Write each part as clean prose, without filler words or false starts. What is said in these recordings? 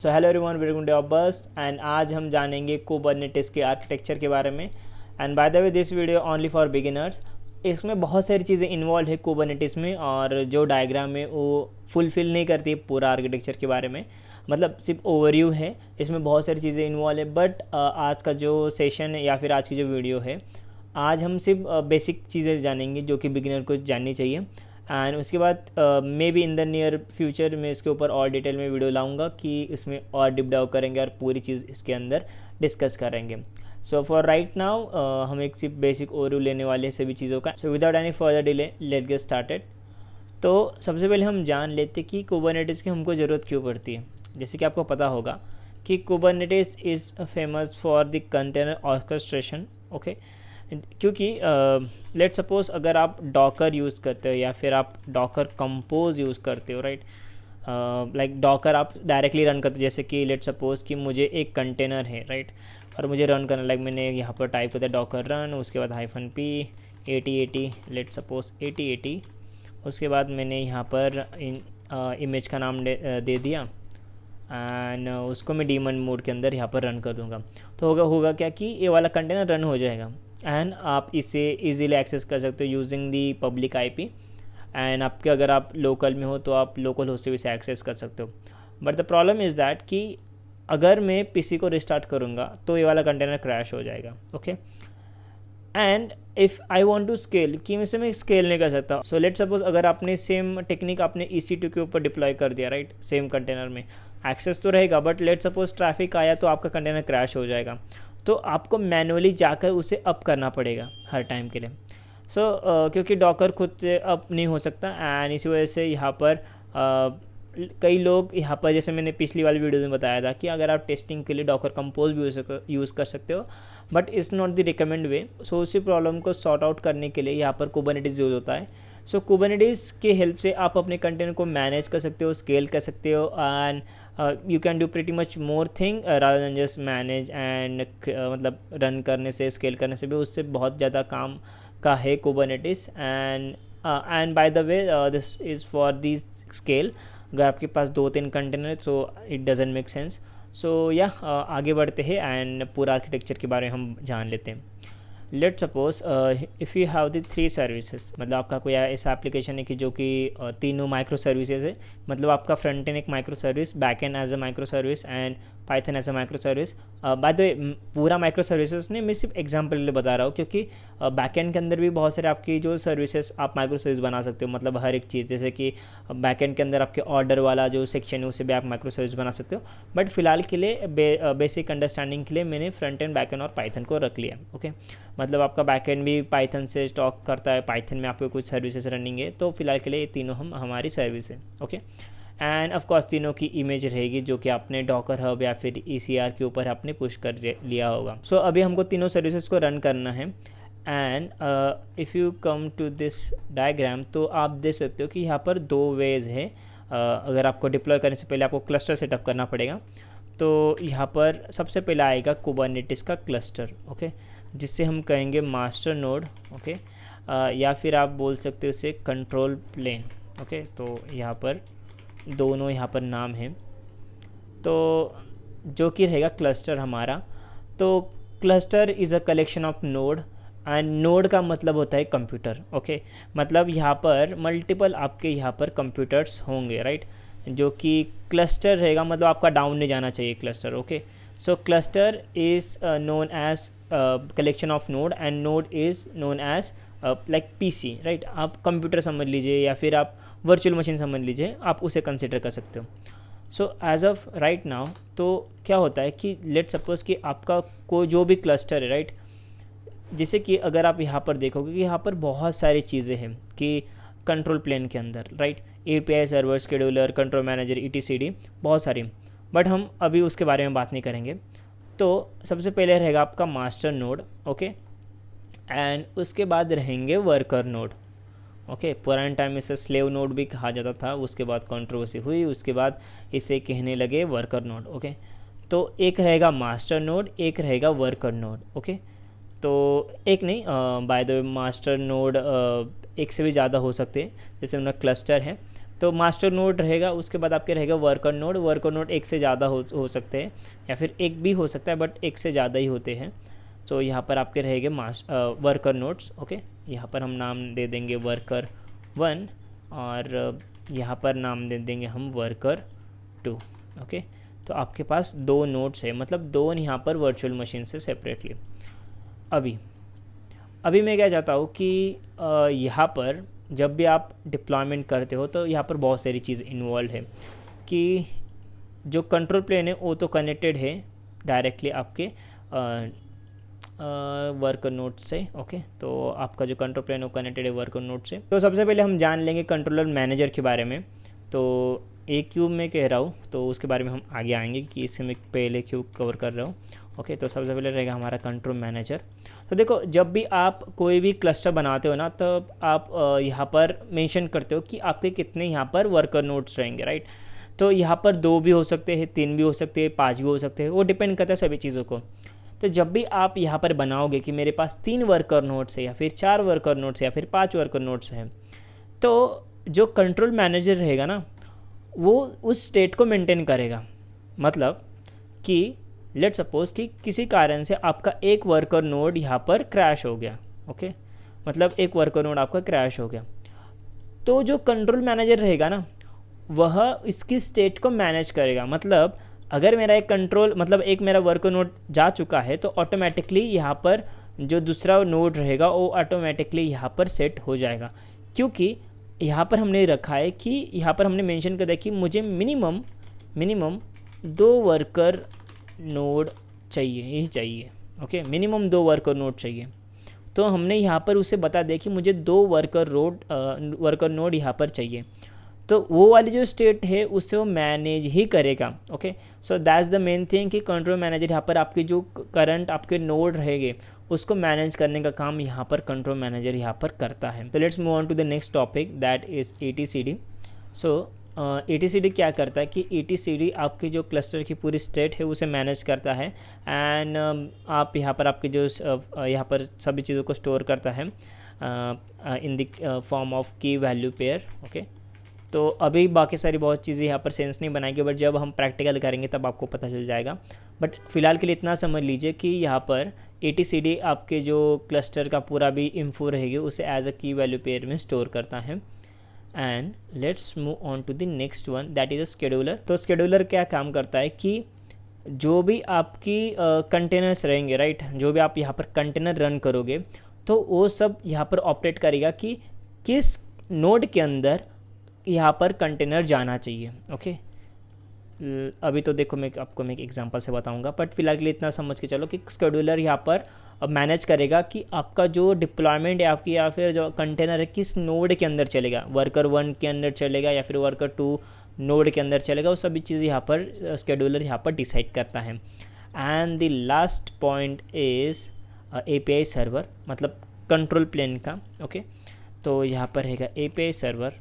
So hello everyone, welcome to bust and आज हम जानेंगे कुबरनेटिस के आर्किटेक्चर के बारे में। And by the way this video only for beginners. इसमें बहुत सारी चीज़ें इन्वॉल्व है कुबरनेटिस में, और जो डायग्राम है वो फुलफिल नहीं करती है पूरा आर्किटेक्चर के बारे में, मतलब सिर्फ ओवरव्यू है। इसमें बहुत सारी चीज़ें इन्वॉल्व है, बट आज का जो सेशन है या फिर आज की जो वीडियो है, आज हम सिर्फ बेसिक चीज़ें जानेंगे जो कि बिगिनर को जाननी चाहिए। एंड उसके बाद may be in the near future में इसके ऊपर और डिटेल में वीडियो लाऊंगा कि इसमें और डिप डाउन करेंगे और पूरी चीज़ इसके अंदर डिस्कस करेंगे। सो फॉर राइट नाउ हम एक सिर्फ बेसिक ओवरव्यू लेने वाले हैं सभी चीज़ों का। So without any further delay let's get started. तो सबसे पहले हम जान लेते कि कुबरनेटिस की हमको ज़रूरत क्यों पड़ती है। जैसे कि आपको पता होगा कि Kubernetes is famous for the container orchestration. Okay, क्योंकि लेट सपोज अगर आप डॉकर यूज़ करते हो या फिर आप डॉकर कंपोज यूज़ करते हो, राइट, लाइक डॉकर आप डायरेक्टली रन करते हो। जैसे कि लेट सपोज कि मुझे एक कंटेनर है, राइट, और मुझे रन करना, लाइक मैंने यहाँ पर टाइप करता है डॉकर रन, उसके बाद -p 8080, लेट सपोज 8080, उसके बाद मैंने यहाँ पर इमेज का नाम दे दिया एंड उसको मैं डीमन मोड के अंदर यहाँ पर रन कर दूँगा। तो होगा क्या कि ये वाला कंटेनर रन हो जाएगा एंड आप इसे इजीली एक्सेस कर सकते हो using the public IP. And आपके अगर आप लोकल में हो तो आप लोकल होस्ट से इसे एक्सेस कर सकते हो। But the problem is that कि अगर मैं पीसी को रिस्टार्ट करूँगा तो ये वाला कंटेनर क्रैश हो जाएगा। Okay, and if I want to scale कि मैं स्केल नहीं कर सकता। सो लेट सपोज अगर आपने सेम टेक्निक आपने EC2 के ऊपर डिप्लॉय कर दिया, राइट, सेम कंटेनर में एक्सेस तो रहेगा, बट लेट सपोज ट्रैफिक आया तो आपका कंटेनर क्रैश हो जाएगा। तो आपको मैनुअली जाकर उसे अप करना पड़ेगा हर टाइम के लिए। क्योंकि डॉकर खुद से अप नहीं हो सकता एंड इसी वजह से यहाँ पर कई लोग यहाँ पर, जैसे मैंने पिछली वाली वीडियो में बताया था कि अगर आप टेस्टिंग के लिए डॉकर कंपोज भी यूज़ कर सकते हो, but it's not the recommend way. So उसी प्रॉब्लम को सॉर्ट आउट करने के लिए यहाँ पर कुबरनेटिस यूज़ होता है। सो कुबरनेटिस के हेल्प से आप अपने कंटेनर को मैनेज कर सकते हो, स्केल कर सकते हो, and you can do pretty much more thing rather than just manage and मतलब रन करने से, स्केल करने से भी उससे बहुत ज़्यादा काम का है Kubernetes. And by the way this is for the scale. अगर आपके पास 2-3 कंटेनर है तो इट डजेंट मेक सेंस। सो या आगे बढ़ते हैं एंड पूरा आर्किटेक्चर के बारे में हम जान लेते हैं। Let suppose if you have the 3 services, मतलब आपका कोई ऐसा एप्लीकेशन है कि जो कि तीनों माइक्रो सर्विसेज है। मतलब आपका फ्रंट एंड एक micro service, back end as a micro service and Python as a micro service. By the way पूरा माइक्रो सर्विसेज नहीं, मैं सिर्फ एग्जांपल के लिए बता रहा हूँ, क्योंकि बैक एंड के अंदर भी बहुत सारे आपकी जो सर्विसेज आप माइक्रो सर्विस बना सकते हो। मतलब हर एक चीज़, जैसे कि बैक एंड के अंदर आपके ऑर्डर वाला जो सेक्शन है उसे भी आप माइक्रो सर्विस बना सकते हो। बट फिलहाल के लिए बेसिक अंडरस्टैंडिंग के लिए मैंने फ्रंट एंड, बैक एंड और पाइथन को रख लिया। ओके, मतलब आपका बैकएंड भी पाइथन से टॉक करता है, पाइथन में आपको कुछ सर्विसेज रनिंग है, तो फिलहाल के लिए ये तीनों हमारी सर्विस है। ओके, एंड ऑफ कोर्स तीनों की इमेज रहेगी जो कि आपने डॉकर हब या फिर ECR के ऊपर आपने पुश कर लिया होगा। सो अभी हमको तीनों सर्विसेज को रन करना है। And if you come to this diagram तो आप देख सकते हो कि यहाँ पर 2 वेज है। अगर आपको डिप्लॉय करने से पहले आपको क्लस्टर सेटअप करना पड़ेगा। तो यहाँ पर सबसे पहले आएगा कुबरनेटिस का क्लस्टर, ओके, जिससे हम कहेंगे मास्टर नोड। ओके, या फिर आप बोल सकते हो उसे कंट्रोल प्लेन। ओके, तो यहाँ पर दोनों यहाँ पर नाम हैं। तो जो कि रहेगा क्लस्टर हमारा। तो cluster is a collection of node and node का मतलब होता है कंप्यूटर। ओके, मतलब यहाँ पर मल्टीपल आपके यहाँ पर कंप्यूटर्स होंगे, राइट, जो कि क्लस्टर रहेगा। मतलब आपका डाउन नहीं जाना चाहिए cluster. Okay, so cluster is known as collection of node and node is known as like PC, right. आप कंप्यूटर समझ लीजिए या फिर आप वर्चुअल मशीन समझ लीजिए, आप उसे कंसिडर कर सकते हो। So as of right now तो क्या होता है कि लेट सपोज कि आपका कोई जो भी क्लस्टर है, राइट, जैसे कि अगर आप यहाँ पर देखोगे कि यहाँ पर बहुत सारी चीज़ें हैं कि कंट्रोल प्लेन के अंदर, right, API server, scheduler, control manager, ETCD, बहुत सारी, बट हम अभी उसके बारे में बात नहीं करेंगे। तो सबसे पहले रहेगा आपका मास्टर नोड। ओके, एंड उसके बाद रहेंगे वर्कर नोड। ओके, पुराने टाइम में इसे स्लेव नोड भी कहा जाता था, उसके बाद कंट्रोवर्सी हुई, उसके बाद इसे कहने लगे वर्कर नोड। ओके, तो एक रहेगा मास्टर नोड, एक रहेगा वर्कर नोड। ओके, तो एक नहीं, bye the way master node एक से भी ज़्यादा हो सकते हैं। जैसे उनका क्लस्टर है तो मास्टर नोड रहेगा, उसके बाद आपके रहेगा वर्कर नोड। वर्कर नोड एक से ज़्यादा हो सकते हैं या फिर एक भी हो सकता है, बट एक से ज़्यादा ही होते हैं। तो यहाँ पर आपके रहेंगे वर्कर नोड्स। ओके, यहाँ पर हम नाम दे देंगे वर्कर 1 और यहाँ पर नाम दे देंगे हम वर्कर 2। ओके, तो आपके पास 2 नोड्स है, मतलब 2 यहाँ पर वर्चुअल मशीन से सेपरेटली। अभी मैं क्या चाहता हूँ कि यहाँ पर जब भी आप डिप्लॉयमेंट करते हो तो यहाँ पर बहुत सारी चीज़ इन्वॉल्व है कि जो कंट्रोल प्लेन है वो तो कनेक्टेड है डायरेक्टली आपके वर्कर नोड से। ओके, तो आपका जो कंट्रोल प्लेन है वो कनेक्टेड है वर्कर नोड से। तो सबसे पहले हम जान लेंगे कंट्रोलर मैनेजर के बारे में। तो एक क्यूब में कह रहा हूँ, तो उसके बारे में हम आगे आएंगे कि इससे मैं पहले क्यूब कवर कर रहा हूँ। ओके, तो सबसे पहले रहेगा हमारा कंट्रोल मैनेजर। तो देखो, जब भी आप कोई भी क्लस्टर बनाते हो ना, तब आप यहाँ पर मेंशन करते हो कि आपके कितने यहाँ पर वर्कर नोड्स रहेंगे, राइट। तो यहाँ पर 2 भी हो सकते हैं, 3 भी हो सकते हैं, 5 भी हो सकते हैं, वो डिपेंड करता है सभी चीज़ों को। तो जब भी आप यहाँ पर बनाओगे कि मेरे पास 3 वर्कर नोड्स है या फिर 4 वर्कर नोड्स है या फिर 5 वर्कर नोड्स हैं, तो जो कंट्रोल मैनेजर रहेगा ना, वो उस स्टेट को मेंटेन करेगा। मतलब कि लेट सपोज कि किसी कारण से आपका एक वर्कर नोड यहाँ पर क्रैश हो गया। ओके, मतलब एक वर्कर नोड आपका क्रैश हो गया, तो जो कंट्रोल मैनेजर रहेगा ना, वह इसकी स्टेट को मैनेज करेगा। मतलब अगर मेरा एक मेरा वर्कर नोड जा चुका है, तो ऑटोमेटिकली यहाँ पर जो दूसरा नोड रहेगा वो ऑटोमेटिकली यहाँ पर सेट हो जाएगा, क्योंकि यहाँ पर हमने रखा है कि यहाँ पर हमने मेंशन कर दिया कि मुझे मिनिमम 2 वर्कर नोड चाहिए ही चाहिए। ओके, मिनिमम 2 वर्कर नोड चाहिए। तो हमने यहाँ पर उसे बता दिया कि मुझे 2 वर्कर नोड यहाँ पर चाहिए, तो वो वाली जो स्टेट है उससे वो मैनेज ही करेगा। Okay, so that's the main thing कि कंट्रोल मैनेजर यहाँ पर आपके जो करंट आपके नोड रहेंगे उसको मैनेज करने का काम यहाँ पर कंट्रोल मैनेजर यहाँ पर करता है। तो let's move on to the next topic, that is ETCD। So ETCD क्या करता है कि ETCD आपकी जो क्लस्टर की पूरी स्टेट है उसे मैनेज करता है, एंड आप यहाँ पर आपके जो यहाँ पर सभी चीज़ों को स्टोर करता है इन द फॉर्म ऑफ की वैल्यू पेयर। ओके, तो अभी बाकी सारी बहुत चीज़ें यहाँ पर सेंस नहीं बनाएंगे, बट जब हम प्रैक्टिकल करेंगे तब आपको पता चल जाएगा। बट फिलहाल के लिए इतना समझ लीजिए कि यहाँ पर ETCD आपके जो क्लस्टर का पूरा भी इंफो रहेगी उसे एज अ की वैल्यू पेयर में स्टोर करता है। And let's move on to the next one, that is a scheduler. तो शेड्यूलर क्या काम करता है कि जो भी आपकी कंटेनर्स रहेंगे, राइट, जो भी आप यहाँ पर कंटेनर रन करोगे, तो वो सब यहाँ पर ऑपरेट करेगा कि किस नोड के अंदर यहाँ पर कंटेनर जाना चाहिए। ओके, अभी तो देखो मैं आपको एक एग्जांपल से बताऊंगा, बट फिलहाल के लिए इतना समझ के चलो कि शेड्यूलर यहाँ पर मैनेज करेगा कि आपका जो डिप्लॉयमेंट है आपकी या फिर जो कंटेनर है किस नोड के अंदर चलेगा, वर्कर 1 के अंदर चलेगा या फिर वर्कर 2 नोड के अंदर चलेगा, वो सभी चीज़ें यहाँ पर शेड्यूलर यहाँ पर डिसाइड करता है। And the last point is API server, मतलब कंट्रोल प्लेन का। ओके, तो यहाँ पर रहेगा API सर्वर।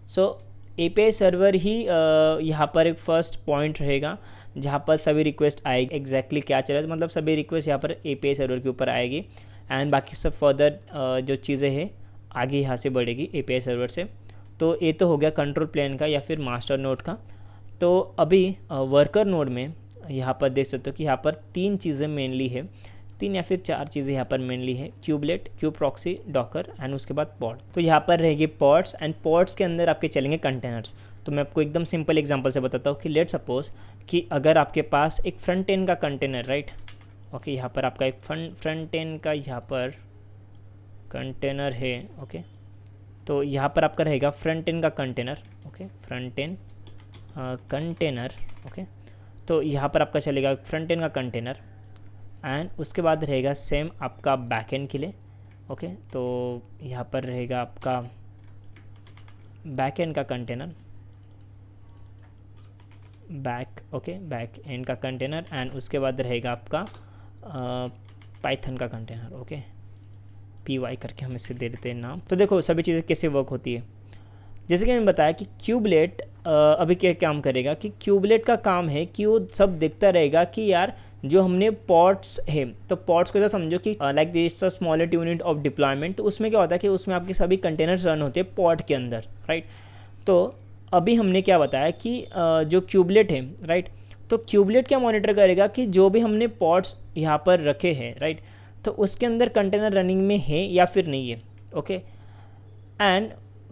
सो API सर्वर ही यहाँ पर एक फर्स्ट पॉइंट रहेगा जहाँ पर सभी रिक्वेस्ट आएगी। एग्जैक्टली क्या चल रहा है, मतलब सभी रिक्वेस्ट यहाँ पर API सर्वर के ऊपर आएगी, एंड बाकी सब फर्दर जो चीज़ें हैं आगे यहाँ से बढ़ेगी API सर्वर से। तो ये तो हो गया कंट्रोल प्लेन का या फिर मास्टर नोड का। तो अभी वर्कर नोड में यहाँ पर देख सकते हो कि यहाँ पर 3 चीज़ें मेनली है, 3 या फिर 4 चीज़ें यहाँ पर मेनली है, kubelet, cube proxy, Docker and उसके बाद पॉड। तो यहाँ पर रहेगी पॉड्स, एंड पॉड्स के अंदर आपके चलेंगे कंटेनर्स। तो मैं आपको एकदम सिंपल एग्जांपल से बताता हूँ कि लेट सपोज कि अगर आपके पास एक फ्रंट एंड का कंटेनर, राइट, ओके, यहाँ पर आपका एक फ्रंट एंड का यहाँ पर कंटेनर है। ओके, तो यहाँ पर आपका रहेगा फ्रंट एंड का container. Okay, front end container. Okay, तो यहाँ पर आपका चलेगा फ्रंट एंड का कंटेनर, एंड उसके बाद रहेगा सेम आपका बैक एंड के लिए। ओके, तो यहाँ पर रहेगा आपका बैक एंड का कंटेनर, बैक एंड का कंटेनर, एंड उसके बाद रहेगा आपका पाइथन का कंटेनर। ओके, PY करके हम इसे दे देते हैं नाम। तो देखो सभी चीज़ें कैसे वर्क होती है। जैसे कि मैंने बताया कि क्यूबलेट अभी क्या काम करेगा कि क्यूबलेट का काम है कि वो सब देखता रहेगा कि यार जो हमने पॉड्स है, तो पॉड्स को ऐसा समझो कि like this a smallest unit of deployment. तो उसमें क्या होता है कि उसमें आपके सभी कंटेनर रन होते हैं पॉड के अंदर, राइट। तो अभी हमने क्या बताया कि जो क्यूबलेट है, राइट, तो क्यूबलेट क्या मॉनिटर करेगा कि जो भी हमने पॉड्स यहाँ पर रखे हैं, राइट, तो उसके अंदर कंटेनर रनिंग में है या फिर नहीं है। ओके, एंड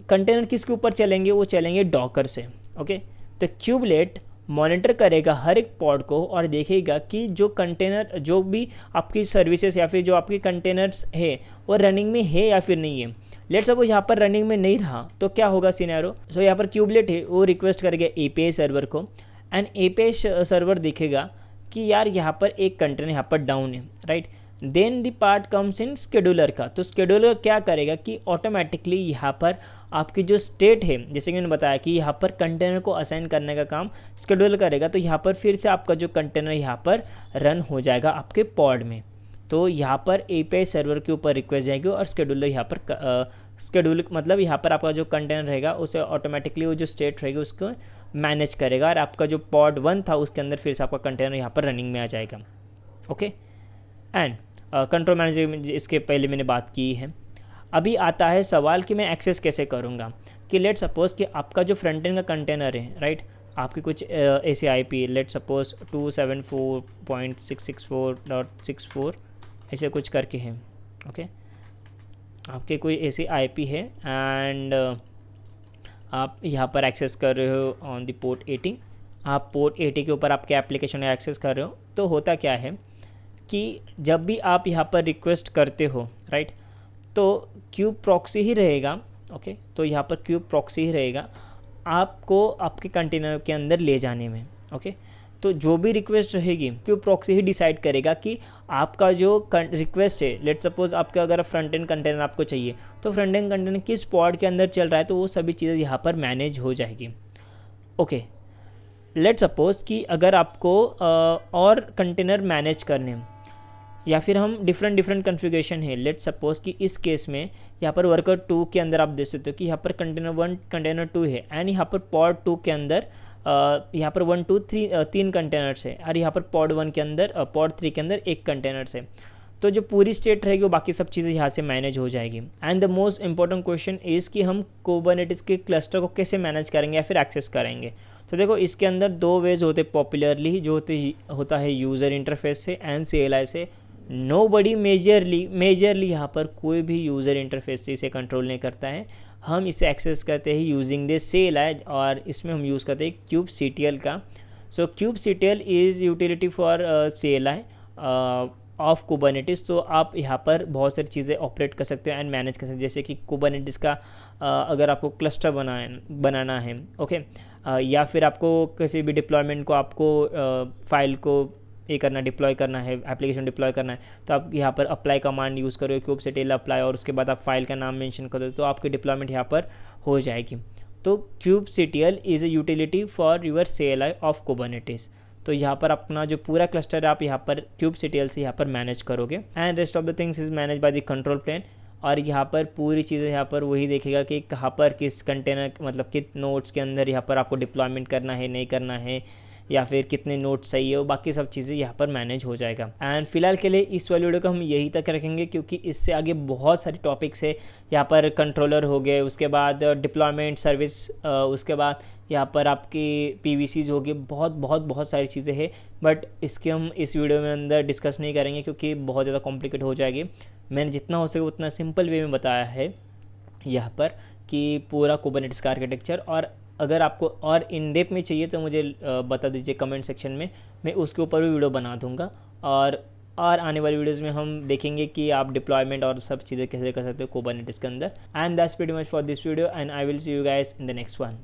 कंटेनर किसके ऊपर चलेंगे, वो चलेंगे डॉकर से। ओके, तो क्यूबलेट मॉनिटर करेगा हर एक पॉड को और देखेगा कि जो कंटेनर, जो भी आपकी सर्विसेज या फिर जो आपके कंटेनर्स है वो रनिंग में है या फिर नहीं है। लेट्स सपोज यहाँ पर रनिंग में नहीं रहा तो क्या होगा सिनेरियो। सो यहाँ पर क्यूबलेट है वो रिक्वेस्ट करेगा एपीआई सर्वर को, एंड एपीआई सर्वर देखेगा कि यार यहाँ पर एक कंटेनर यहाँ पर डाउन है, right. Then the part comes in scheduler का। तो स्केड्यूलर क्या करेगा कि ऑटोमेटिकली यहाँ पर आपकी जो स्टेट है, जैसे कि मैंने बताया कि यहाँ पर कंटेनर को असाइन करने का काम स्केड्यूलर करेगा, तो यहाँ पर फिर से आपका जो कंटेनर यहाँ पर रन हो जाएगा आपके पॉड में। तो यहाँ पर एपीआई सर्वर के ऊपर रिक्वेस्ट जाएगी और स्केड्यूलर यहाँ पर स्केड्यूल मतलब यहाँ पर आपका जो कंटेनर रहेगा उसे ऑटोमेटिकली वो जो स्टेट रहेगी उसको मैनेज करेगा, और आपका जो पॉड 1 था उसके अंदर फिर से आपका कंटेनर यहाँ पर रनिंग में आ जाएगा। ओके, एंड कंट्रोल मैनेजर इसके पहले मैंने बात की है। अभी आता है सवाल कि मैं एक्सेस कैसे करूँगा। कि लेट सपोज कि आपका जो फ्रंट एंड का कंटेनर है, राइट, आपकी कुछ ऐसे आईपी लेट सपोज 274.664.64 ऐसे कुछ करके है। ओके, आपके कोई ऐसी आईपी है एंड आप यहाँ पर एक्सेस कर रहे हो ऑन द पोर्ट 80। आप पोर्ट 80 के ऊपर आपके एप्लीकेशन में एक्सेस कर रहे हो। तो होता क्या है कि जब भी आप यहाँ पर रिक्वेस्ट करते हो, राइट, तो क्यूब प्रॉक्सी ही रहेगा। ओके, तो यहाँ पर क्यूब प्रॉक्सी ही रहेगा आपको आपके कंटेनर के अंदर ले जाने में। ओके, तो जो भी रिक्वेस्ट रहेगी क्यूब प्रॉक्सी ही डिसाइड करेगा कि आपका जो रिक्वेस्ट है, लेट सपोज आपका अगर फ्रंट एंड कंटेनर आपको चाहिए तो फ्रंट एंड कंटेनर किस पॉड के अंदर चल रहा है, तो वो सभी चीज़ें यहाँ पर मैनेज हो जाएगी। ओके, लेट सपोज कि अगर आपको और कंटेनर मैनेज करने या फिर हम डिफरेंट कन्फिगरेशन है, लेट सपोज कि इस केस में यहाँ पर वर्कर 2 के अंदर आप देख सकते हो कि यहाँ पर कंटेनर 1 कंटेनर 2 है, एंड यहाँ पर पॉड 2 के अंदर यहाँ पर 1 2 3 3 कंटेनर्स है, और यहाँ पर पॉड 1 के अंदर पॉड 3 के अंदर एक कंटेनर्स है। तो जो पूरी स्टेट रहेगी वो बाकी सब चीज़ें यहाँ से मैनेज हो जाएगी। And the most important question is कि हम कुबरनेटिस के क्लस्टर को कैसे मैनेज करेंगे या फिर एक्सेस करेंगे। तो देखो इसके अंदर 2 वेज होते पॉपुलरली, जो होता है यूज़र इंटरफेस से एंड CLI से। नोबडी मेजरली यहाँ पर कोई भी यूज़र इंटरफेस से इसे कंट्रोल नहीं करता है। हम इसे एक्सेस करते हैं यूजिंग द CLI, और इसमें हम यूज़ करते हैं kubectl का। सो kubectl is utility for CLI of Kubernetes. तो आप यहाँ पर बहुत सारी चीज़ें ऑपरेट कर सकते हो एंड मैनेज कर सकते हो, जैसे कि कुबरनेटिस का अगर आपको क्लस्टर बनाना है, ओके, या फिर आपको किसी भी डिप्लॉयमेंट को आपको फाइल को डिप्लॉय करना है, एप्लीकेशन डिप्लॉय करना है, तो आप यहाँ पर अप्लाई कमांड यूज़ करो kubectl अप्लाई, और उसके बाद आप फाइल का नाम मेंशन कर दो तो आपकी डिप्लॉयमेंट यहाँ पर हो जाएगी। तो kubectl is a utility for your CLI of Kubernetes. तो यहाँ पर अपना जो पूरा क्लस्टर है आप यहाँ पर kubectl से यहाँ पर मैनेज करोगे, and rest of the things is manage by the control plane. और यहाँ पर पूरी चीज़ें यहाँ पर वही देखेगा कि कहाँ पर किस कंटेनर मतलब किस नोड्स के अंदर यहाँ पर आपको डिप्लॉयमेंट करना है नहीं करना है, या फिर कितने नोट सही है, वो बाकी सब चीज़ें यहाँ पर मैनेज हो जाएगा। एंड फिलहाल के लिए इस वाली वीडियो को हम यही तक रखेंगे, क्योंकि इससे आगे बहुत सारी टॉपिक्स है। यहाँ पर कंट्रोलर हो गए, उसके बाद डिप्लॉयमेंट सर्विस, उसके बाद यहाँ पर आपकी PVCs हो गए, बहुत सारी चीज़ें हैं, बट इसके हम इस वीडियो में अंदर डिस्कस नहीं करेंगे क्योंकि बहुत ज़्यादा कॉम्प्लिकेट हो जाएगी। मैंने जितना हो सके उतना सिंपल वे में बताया है यहाँ पर कि पूरा कुबरनेटिस का आर्किटेक्चर। और अगर आपको और इन डेप्थ में चाहिए तो मुझे बता दीजिए कमेंट सेक्शन में, मैं उसके ऊपर भी वीडियो बना दूंगा। और आने वाली वीडियोस में हम देखेंगे कि आप डिप्लॉयमेंट और सब चीज़ें कैसे कर सकते हो कुबरनेटिस के अंदर। And that's pretty much for this video, and I will see you guys in the next one.